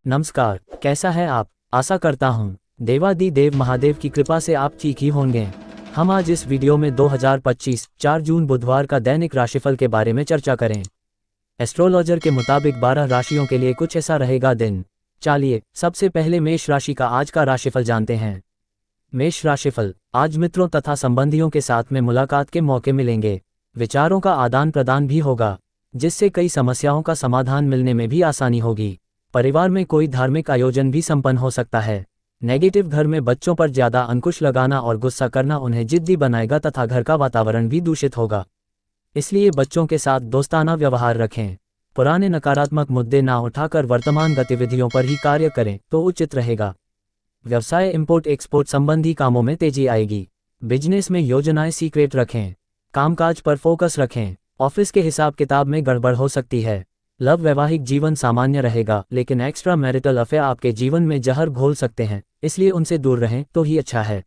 नमस्कार, कैसा है आप? आशा करता हूँ देवादिदेव महादेव की कृपा से आप ठीक ही होंगे। हम आज इस वीडियो में 2025 4 जून बुधवार का दैनिक राशिफल के बारे में चर्चा करें। एस्ट्रोलॉजर के मुताबिक 12 राशियों के लिए कुछ ऐसा रहेगा दिन। चलिए सबसे पहले मेष राशि का आज का राशिफल जानते हैं। मेष राशिफल, आज मित्रों तथा संबंधियों के साथ में मुलाकात के मौके मिलेंगे। विचारों का आदान प्रदान भी होगा, जिससे कई समस्याओं का समाधान मिलने में भी आसानी होगी। परिवार में कोई धार्मिक आयोजन भी संपन्न हो सकता है। नेगेटिव घर में बच्चों पर ज्यादा अंकुश लगाना और गुस्सा करना उन्हें जिद्दी बनाएगा तथा घर का वातावरण भी दूषित होगा। इसलिए बच्चों के साथ दोस्ताना व्यवहार रखें। पुराने नकारात्मक मुद्दे ना उठाकर वर्तमान गतिविधियों पर ही कार्य करें तो उचित रहेगा। व्यवसाय इंपोर्ट एक्सपोर्ट संबंधी कामों में तेजी आएगी। बिजनेस में योजनाएं सीक्रेट रखें। कामकाज पर फोकस रखें। ऑफिस के हिसाब किताब में गड़बड़ हो सकती है। लव वैवाहिक जीवन सामान्य रहेगा, लेकिन एक्स्ट्रा मैरिटल अफेयर आपके जीवन में जहर घोल सकते हैं, इसलिए उनसे दूर रहें तो ही अच्छा है।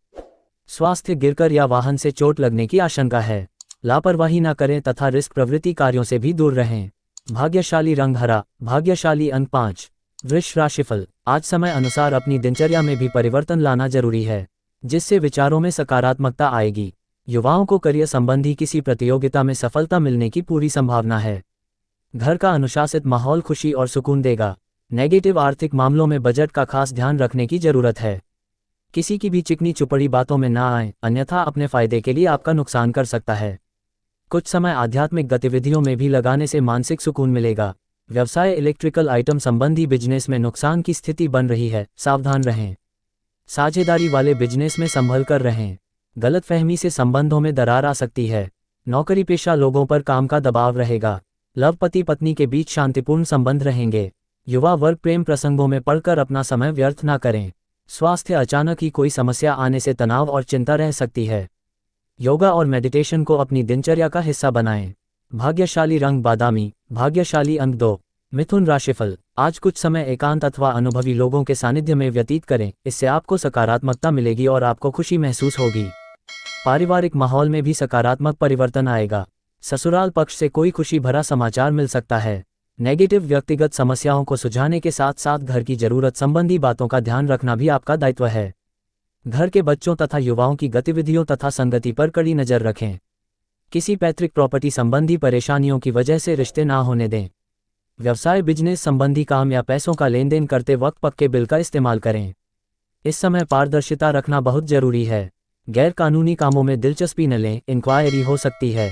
स्वास्थ्य, गिरकर या वाहन से चोट लगने की आशंका है। लापरवाही न करें तथा रिस्क प्रवृत्ति कार्यों से भी दूर रहें। भाग्यशाली रंग हरा, भाग्यशाली अंक 5। वृष राशिफल, आज समय अनुसार अपनी दिनचर्या में भी परिवर्तन लाना जरूरी है, जिससे विचारों में सकारात्मकता आएगी। युवाओं को करियर संबंधी किसी प्रतियोगिता में सफलता मिलने की पूरी संभावना है। घर का अनुशासित माहौल खुशी और सुकून देगा। नेगेटिव आर्थिक मामलों में बजट का खास ध्यान रखने की जरूरत है। किसी की भी चिकनी चुपड़ी बातों में ना आए, अन्यथा अपने फायदे के लिए आपका नुकसान कर सकता है। कुछ समय आध्यात्मिक गतिविधियों में भी लगाने से मानसिक सुकून मिलेगा। व्यवसाय, इलेक्ट्रिकल आइटम संबंधी बिजनेस में नुकसान की स्थिति बन रही है, सावधान रहें। साझेदारी वाले बिजनेस में संभल कर रहें। गलतफहमी से संबंधों में दरार आ सकती है। नौकरी पेशा लोगों पर काम का दबाव रहेगा। लव, पति पत्नी के बीच शांतिपूर्ण संबंध रहेंगे। युवा वर्ग प्रेम प्रसंगों में पड़कर अपना समय व्यर्थ न करें। स्वास्थ्य, अचानक ही कोई समस्या आने से तनाव और चिंता रह सकती है। योगा और मेडिटेशन को अपनी दिनचर्या का हिस्सा बनाएं। भाग्यशाली रंग बादामी, भाग्यशाली अंक 2। मिथुन राशिफल, आज कुछ समय एकांत अथवा अनुभवी लोगों के सानिध्य में व्यतीत करें, इससे आपको सकारात्मकता मिलेगी और आपको खुशी महसूस होगी। पारिवारिक माहौल में भी सकारात्मक परिवर्तन आएगा। ससुराल पक्ष से कोई खुशी भरा समाचार मिल सकता है। नेगेटिव व्यक्तिगत समस्याओं को सुलझाने के साथ साथ घर की जरूरत संबंधी बातों का ध्यान रखना भी आपका दायित्व है। घर के बच्चों तथा युवाओं की गतिविधियों तथा संगति पर कड़ी नजर रखें। किसी पैतृक प्रॉपर्टी संबंधी परेशानियों की वजह से रिश्ते ना होने दें। व्यवसाय, बिजनेस संबंधी काम या पैसों का लेन देन करते वक्त पक्के बिल का इस्तेमाल करें। इस समय पारदर्शिता रखना बहुत जरूरी है। गैर कानूनी कामों में दिलचस्पी न लें, इंक्वायरी हो सकती है।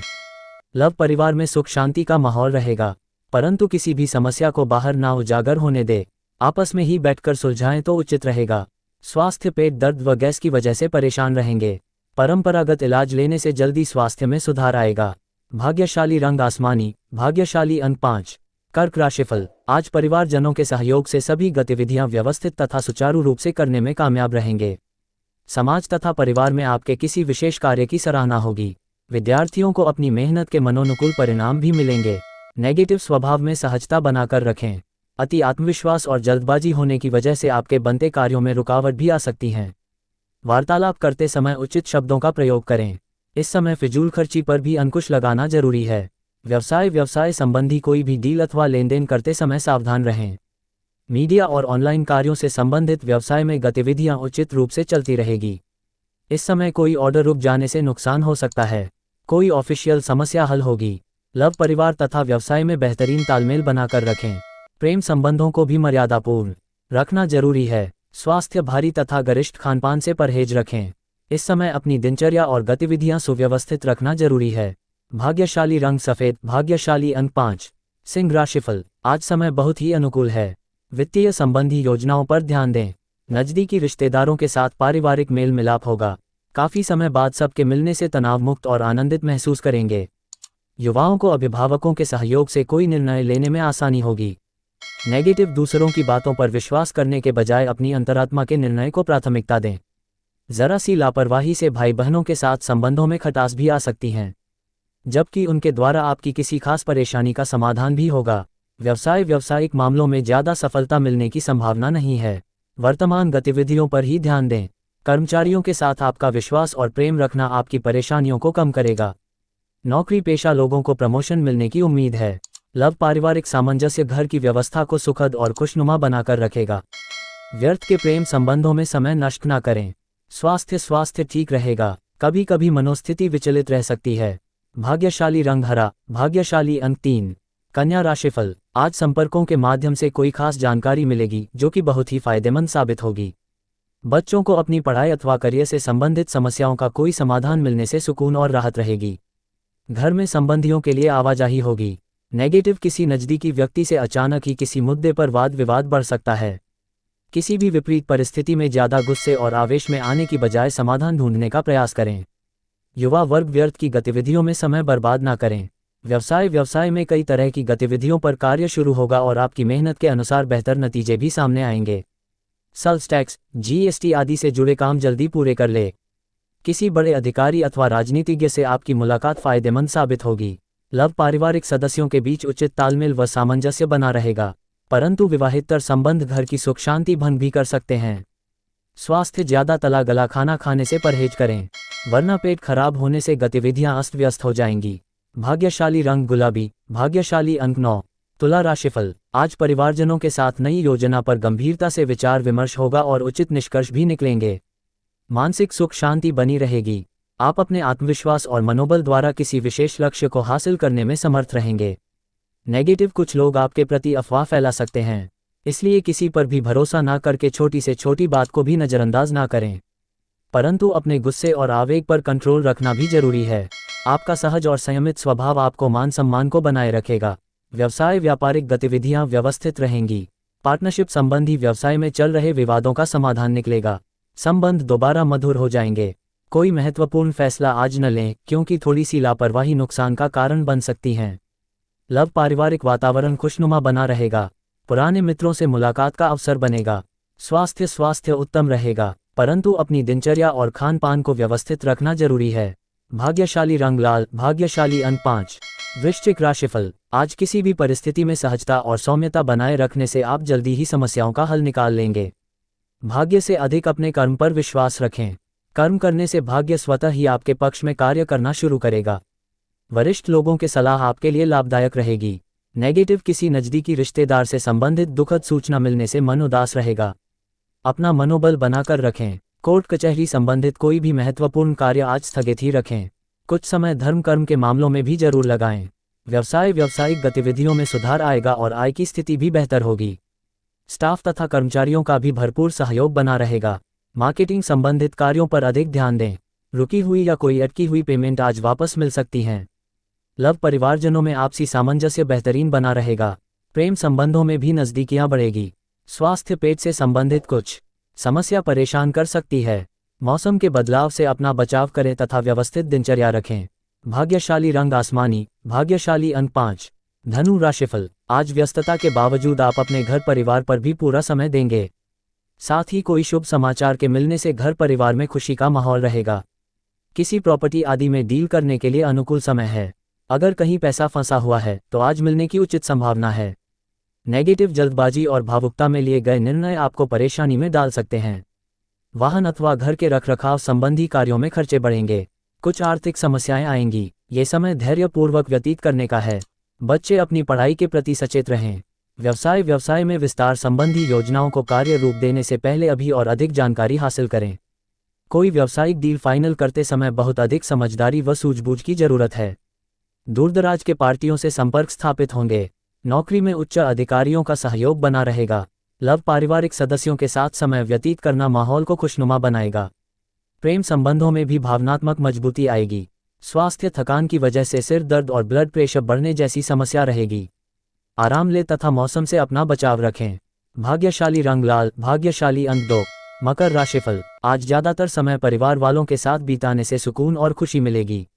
लव, परिवार में सुख शांति का माहौल रहेगा, परंतु किसी भी समस्या को बाहर ना उजागर होने दे। आपस में ही बैठकर सुलझाएं तो उचित रहेगा। स्वास्थ्य, पेट दर्द व गैस की वजह से परेशान रहेंगे। परंपरागत इलाज लेने से जल्दी स्वास्थ्य में सुधार आएगा। भाग्यशाली रंग आसमानी, भाग्यशाली अंक 5। कर्क राशिफल, आज परिवारजनों के सहयोग से सभी गतिविधियां व्यवस्थित तथा सुचारू रूप से करने में कामयाब रहेंगे। समाज तथा परिवार में आपके किसी विशेष कार्य की सराहना होगी। विद्यार्थियों को अपनी मेहनत के मनोनुकूल परिणाम भी मिलेंगे। नेगेटिव स्वभाव में सहजता बनाकर रखें। अति आत्मविश्वास और जल्दबाजी होने की वजह से आपके बनते कार्यों में रुकावट भी आ सकती है। वार्तालाप करते समय उचित शब्दों का प्रयोग करें। इस समय फिजूल खर्ची पर भी अंकुश लगाना जरूरी है। व्यवसाय संबंधी कोई भी डील अथवा लेनदेन करते समय सावधान रहें। मीडिया और ऑनलाइन कार्यों से संबंधित व्यवसाय में गतिविधियां उचित रूप से चलती रहेगी। इस समय कोई ऑर्डर रुक जाने से नुकसान हो सकता है। कोई ऑफिशियल समस्या हल होगी। लव, परिवार तथा व्यवसाय में बेहतरीन तालमेल बनाकर रखें। प्रेम संबंधों को भी मर्यादापूर्ण रखना जरूरी है। स्वास्थ्य, भारी तथा गरिष्ठ खानपान से परहेज रखें। इस समय अपनी दिनचर्या और गतिविधियां सुव्यवस्थित रखना जरूरी है। भाग्यशाली रंग सफेद, भाग्यशाली अंक 5। सिंह राशिफल, आज समय बहुत ही अनुकूल है। वित्तीय संबंधी योजनाओं पर ध्यान दें। नजदीकी रिश्तेदारों के साथ पारिवारिक मेल मिलाप होगा। काफी समय बाद सबके मिलने से तनाव मुक्त और आनंदित महसूस करेंगे। युवाओं को अभिभावकों के सहयोग से कोई निर्णय लेने में आसानी होगी। नेगेटिव दूसरों की बातों पर विश्वास करने के बजाय अपनी अंतरात्मा के निर्णय को प्राथमिकता दें। जरा सी लापरवाही से भाई बहनों के साथ संबंधों में खटास भी आ सकती हैं, जबकि उनके द्वारा आपकी किसी खास परेशानी का समाधान भी होगा। व्यावसायिक मामलों में ज्यादा सफलता मिलने की संभावना नहीं है। वर्तमान गतिविधियों पर ही ध्यान दें। कर्मचारियों के साथ आपका विश्वास और प्रेम रखना आपकी परेशानियों को कम करेगा। नौकरी पेशा लोगों को प्रमोशन मिलने की उम्मीद है। लव पारिवारिक सामंजस्य घर की व्यवस्था को सुखद और खुशनुमा बनाकर रखेगा। व्यर्थ के प्रेम संबंधों में समय नष्ट न करें। स्वास्थ्य ठीक रहेगा, कभी कभी मनोस्थिति विचलित रह सकती है। भाग्यशाली रंग हरा, भाग्यशाली अंक 3। कन्या राशिफल, आज संपर्कों के माध्यम से कोई खास जानकारी मिलेगी जो कि बहुत ही फायदेमंद साबित होगी। बच्चों को अपनी पढ़ाई अथवा करियर से संबंधित समस्याओं का कोई समाधान मिलने से सुकून और राहत रहेगी। घर में संबंधियों के लिए आवाजाही होगी। नेगेटिव, किसी नज़दीकी व्यक्ति से अचानक ही किसी मुद्दे पर वाद विवाद बढ़ सकता है। किसी भी विपरीत परिस्थिति में ज़्यादा गुस्से और आवेश में आने की बजाय समाधान ढूंढने का प्रयास करें। युवा वर्ग, व्यर्थ की गतिविधियों में समय बर्बाद ना करें। व्यवसाय में कई तरह की गतिविधियों पर कार्य शुरू होगा और आपकी मेहनत के अनुसार बेहतर नतीजे भी सामने आएंगे। सेल्स टैक्स, जीएसटी आदि से जुड़े काम जल्दी पूरे कर ले। किसी बड़े अधिकारी अथवा राजनीतिज्ञ से आपकी मुलाकात फायदेमंद साबित होगी। लव पारिवारिक सदस्यों के बीच उचित तालमेल व सामंजस्य बना रहेगा, परंतु विवाहितर संबंध घर की सुख शांति भंग भी कर सकते हैं। स्वास्थ्य, ज़्यादा तला गला खाना खाने से परहेज करें, वरना पेट खराब होने से गतिविधियां अस्त व्यस्त हो जाएंगी। भाग्यशाली रंग गुलाबी, भाग्यशाली अंक 9। तुला राशिफल, आज परिवारजनों के साथ नई योजना पर गंभीरता से विचार विमर्श होगा और उचित निष्कर्ष भी निकलेंगे। मानसिक सुख शांति बनी रहेगी। आप अपने आत्मविश्वास और मनोबल द्वारा किसी विशेष लक्ष्य को हासिल करने में समर्थ रहेंगे। नेगेटिव, कुछ लोग आपके प्रति अफवाह फैला सकते हैं, इसलिए किसी पर भी भरोसा ना करके छोटी से छोटी बात को भी नज़रअंदाज ना करें, परंतु अपने गुस्से और आवेग पर कंट्रोल रखना भी जरूरी है। आपका सहज और संयमित स्वभाव आपको मान सम्मान को बनाए रखेगा। व्यवसाय, व्यापारिक गतिविधियां व्यवस्थित रहेंगी। पार्टनरशिप संबंधी व्यवसाय में चल रहे विवादों का समाधान निकलेगा। संबंध दोबारा मधुर हो जाएंगे। कोई महत्वपूर्ण फैसला आज न लें, क्योंकि थोड़ी सी लापरवाही नुकसान का कारण बन सकती है। लव पारिवारिक वातावरण खुशनुमा बना रहेगा। पुराने मित्रों से मुलाकात का अवसर बनेगा। स्वास्थ्य उत्तम रहेगा, परंतु अपनी दिनचर्या और खान पान को व्यवस्थित रखना जरूरी है। भाग्यशाली रंग लाल, भाग्यशाली अंक 5। वृश्चिक राशिफल, आज किसी भी परिस्थिति में सहजता और सौम्यता बनाए रखने से आप जल्दी ही समस्याओं का हल निकाल लेंगे। भाग्य से अधिक अपने कर्म पर विश्वास रखें। कर्म करने से भाग्य स्वतः ही आपके पक्ष में कार्य करना शुरू करेगा। वरिष्ठ लोगों की सलाह आपके लिए लाभदायक रहेगी। नेगेटिव, किसी नज़दीकी रिश्तेदार से संबंधित दुखद सूचना मिलने से मन उदास रहेगा। अपना मनोबल बनाकर रखें। कोर्ट कचहरी संबंधित कोई भी महत्वपूर्ण कार्य आज स्थगित ही रखें। कुछ समय धर्म कर्म के मामलों में भी जरूर लगाएं। व्यावसायिक गतिविधियों में सुधार आएगा और आय की स्थिति भी बेहतर होगी। स्टाफ तथा कर्मचारियों का भी भरपूर सहयोग बना रहेगा। मार्केटिंग संबंधित कार्यों पर अधिक ध्यान दें। रुकी हुई या कोई अटकी हुई पेमेंट आज वापस मिल सकती हैं। लव परिवारजनों में आपसी सामंजस्य बेहतरीन बना रहेगा। प्रेम संबंधों में भी नज़दीकियां बढ़ेगी। स्वास्थ्य, पेट से संबंधित कुछ समस्या परेशान कर सकती है। मौसम के बदलाव से अपना बचाव करें तथा व्यवस्थित दिनचर्या रखें। भाग्यशाली रंग आसमानी, भाग्यशाली अंक 5। धनु राशिफल, आज व्यस्तता के बावजूद आप अपने घर परिवार पर भी पूरा समय देंगे। साथ ही कोई शुभ समाचार के मिलने से घर परिवार में खुशी का माहौल रहेगा। किसी प्रॉपर्टी आदि में डील करने के लिए अनुकूल समय है। अगर कहीं पैसा फंसा हुआ है तो आज मिलने की उचित संभावना है। नेगेटिव, जल्दबाजी और भावुकता में लिए गए निर्णय आपको परेशानी में डाल सकते हैं। वाहन अथवा घर के रखरखाव संबंधी कार्यों में खर्चे बढ़ेंगे। कुछ आर्थिक समस्याएं आएंगी। ये समय धैर्यपूर्वक व्यतीत करने का है। बच्चे अपनी पढ़ाई के प्रति सचेत रहें। व्यवसाय में विस्तार संबंधी योजनाओं को कार्य रूप देने से पहले अभी और अधिक जानकारी हासिल करें। कोई व्यावसायिक डील फाइनल करते समय बहुत अधिक समझदारी व सूझबूझ की जरूरत है। दूरदराज के पार्टियों से संपर्क स्थापित होंगे। नौकरी में उच्च अधिकारियों का सहयोग बना रहेगा। लव पारिवारिक सदस्यों के साथ समय व्यतीत करना माहौल को खुशनुमा बनाएगा। प्रेम संबंधों में भी भावनात्मक मजबूती आएगी। स्वास्थ्य, थकान की वजह से सिर दर्द और ब्लड प्रेशर बढ़ने जैसी समस्या रहेगी। आराम ले तथा मौसम से अपना बचाव रखें। भाग्यशाली रंग लाल, भाग्यशाली अंक 2। मकर राशिफल, आज ज़्यादातर समय परिवार वालों के साथ बिताने से सुकून और खुशी मिलेगी।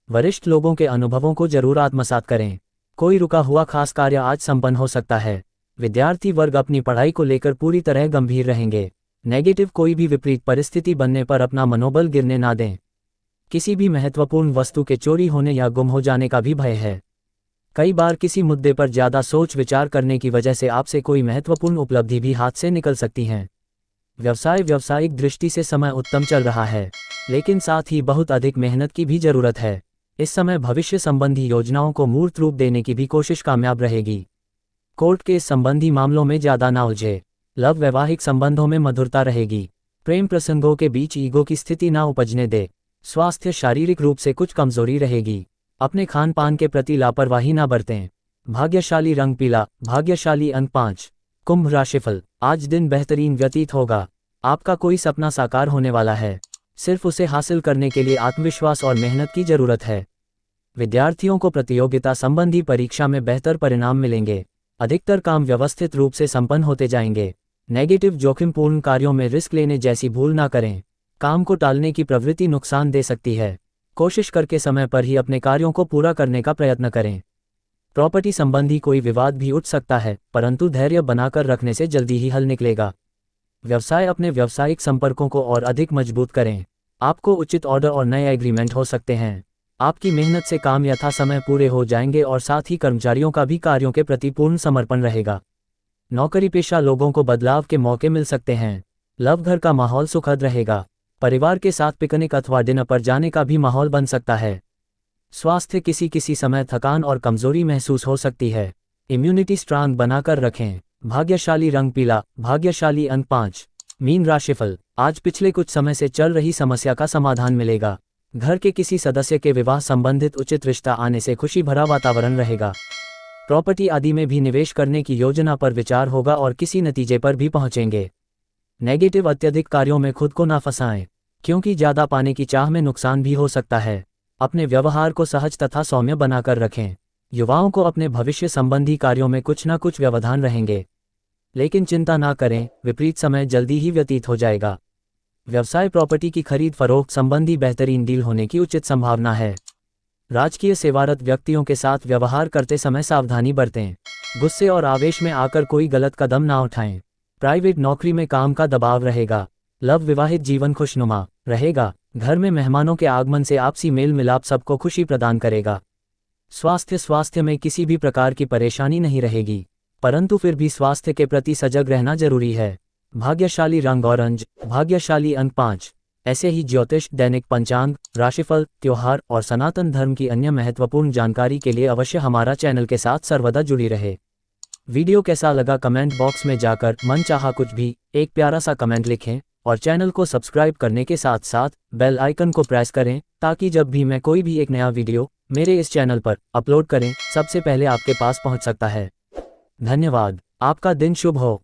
वरिष्ठ लोगों के अनुभवों को जरूर आत्मसात करें। कोई रुका हुआ खास कार्य आज संपन्न हो सकता है। विद्यार्थी वर्ग अपनी पढ़ाई को लेकर पूरी तरह गंभीर रहेंगे। नेगेटिव, कोई भी विपरीत परिस्थिति बनने पर अपना मनोबल गिरने ना दें। किसी भी महत्वपूर्ण वस्तु के चोरी होने या गुम हो जाने का भी भय है। कई बार किसी मुद्दे पर ज़्यादा सोच विचार करने की वजह से आपसे कोई महत्वपूर्ण उपलब्धि भी हाथ से निकल सकती है। व्यावसायिक दृष्टि से समय उत्तम चल रहा है, लेकिन साथ ही बहुत अधिक मेहनत की भी जरूरत है। इस समय भविष्य संबंधी योजनाओं को मूर्त रूप देने की भी कोशिश कामयाब रहेगी। कोर्ट केस संबंधी मामलों में ज्यादा ना उलझे। लव वैवाहिक संबंधों में मधुरता रहेगी। प्रेम प्रसंगों के बीच ईगो की स्थिति ना उपजने दे। स्वास्थ्य शारीरिक रूप से कुछ कमजोरी रहेगी। अपने खान पान के प्रति लापरवाही ना बरतें। भाग्यशाली रंग पीला, भाग्यशाली अंक 5। कुंभ राशिफल, आज दिन बेहतरीन व्यतीत होगा। आपका कोई सपना साकार होने वाला है। सिर्फ उसे हासिल करने के लिए आत्मविश्वास और मेहनत की जरूरत है। विद्यार्थियों को प्रतियोगिता संबंधी परीक्षा में बेहतर परिणाम मिलेंगे। अधिकतर काम व्यवस्थित रूप से संपन्न होते जाएंगे। नेगेटिव जोखिमपूर्ण कार्यों में रिस्क लेने जैसी भूल ना करें। काम को टालने की प्रवृत्ति नुकसान दे सकती है। कोशिश करके समय पर ही अपने कार्यों को पूरा करने का प्रयत्न करें। प्रॉपर्टी संबंधी कोई विवाद भी उठ सकता है, परंतु धैर्य बनाकर रखने से जल्दी ही हल निकलेगा। व्यवसाय, अपने व्यावसायिक संपर्कों को और अधिक मजबूत करें। आपको उचित ऑर्डर और नए एग्रीमेंट हो सकते हैं। आपकी मेहनत से काम यथा समय पूरे हो जाएंगे और साथ ही कर्मचारियों का भी कार्यों के प्रति पूर्ण समर्पण रहेगा। नौकरी पेशा लोगों को बदलाव के मौके मिल सकते हैं। लव, घर का माहौल सुखद रहेगा। परिवार के साथ पिकनिक अथवा डिनर पर जाने का भी माहौल बन सकता है। स्वास्थ्य, किसी समय थकान और कमजोरी महसूस हो सकती है। इम्यूनिटी स्ट्रांग बनाकर रखें। भाग्यशाली रंग पीला, भाग्यशाली अंक 5। मीन राशिफल, आज पिछले कुछ समय से चल रही समस्या का समाधान मिलेगा। घर के किसी सदस्य के विवाह संबंधित उचित रिश्ता आने से खुशी भरा वातावरण रहेगा। प्रॉपर्टी आदि में भी निवेश करने की योजना पर विचार होगा और किसी नतीजे पर भी पहुंचेंगे। नेगेटिव, अत्यधिक कार्यों में खुद को ना फंसाएं, क्योंकि ज्यादा पाने की चाह में नुकसान भी हो सकता है। अपने व्यवहार को सहज तथा सौम्य बनाकर रखें। युवाओं को अपने भविष्य संबंधी कार्यों में कुछ न कुछ व्यवधान रहेंगे, लेकिन चिंता ना करें, विपरीत समय जल्दी ही व्यतीत हो जाएगा। व्यवसाय, प्रॉपर्टी की खरीद फरोख्त संबंधी बेहतरीन डील होने की उचित संभावना है। राजकीय, सेवारत व्यक्तियों के साथ व्यवहार करते समय सावधानी बरतें। गुस्से और आवेश में आकर कोई गलत कदम ना उठाएं। प्राइवेट नौकरी में काम का दबाव रहेगा। लव, विवाहित जीवन खुशनुमा रहेगा। घर में मेहमानों के आगमन से आपसी मेल मिलाप सबको खुशी प्रदान करेगा। स्वास्थ्य में किसी भी प्रकार की परेशानी नहीं रहेगी, परंतु फिर भी स्वास्थ्य के प्रति सजग रहना जरूरी है। भाग्यशाली रंग ऑरेंज, भाग्यशाली अंक 5। ऐसे ही ज्योतिष, दैनिक पंचांग, राशिफल, त्योहार और सनातन धर्म की अन्य महत्वपूर्ण जानकारी के लिए अवश्य हमारा चैनल के साथ सर्वदा जुड़ी रहे। वीडियो कैसा लगा कमेंट बॉक्स में जाकर मनचाहा कुछ भी एक प्यारा सा कमेंट लिखें और चैनल को सब्सक्राइब करने के साथ साथ बेल आइकन को प्रेस करें, ताकि जब भी मैं कोई भी एक नया वीडियो मेरे इस चैनल पर अपलोड करें, सबसे पहले आपके पास पहुंच सकता है। धन्यवाद। आपका दिन शुभ हो।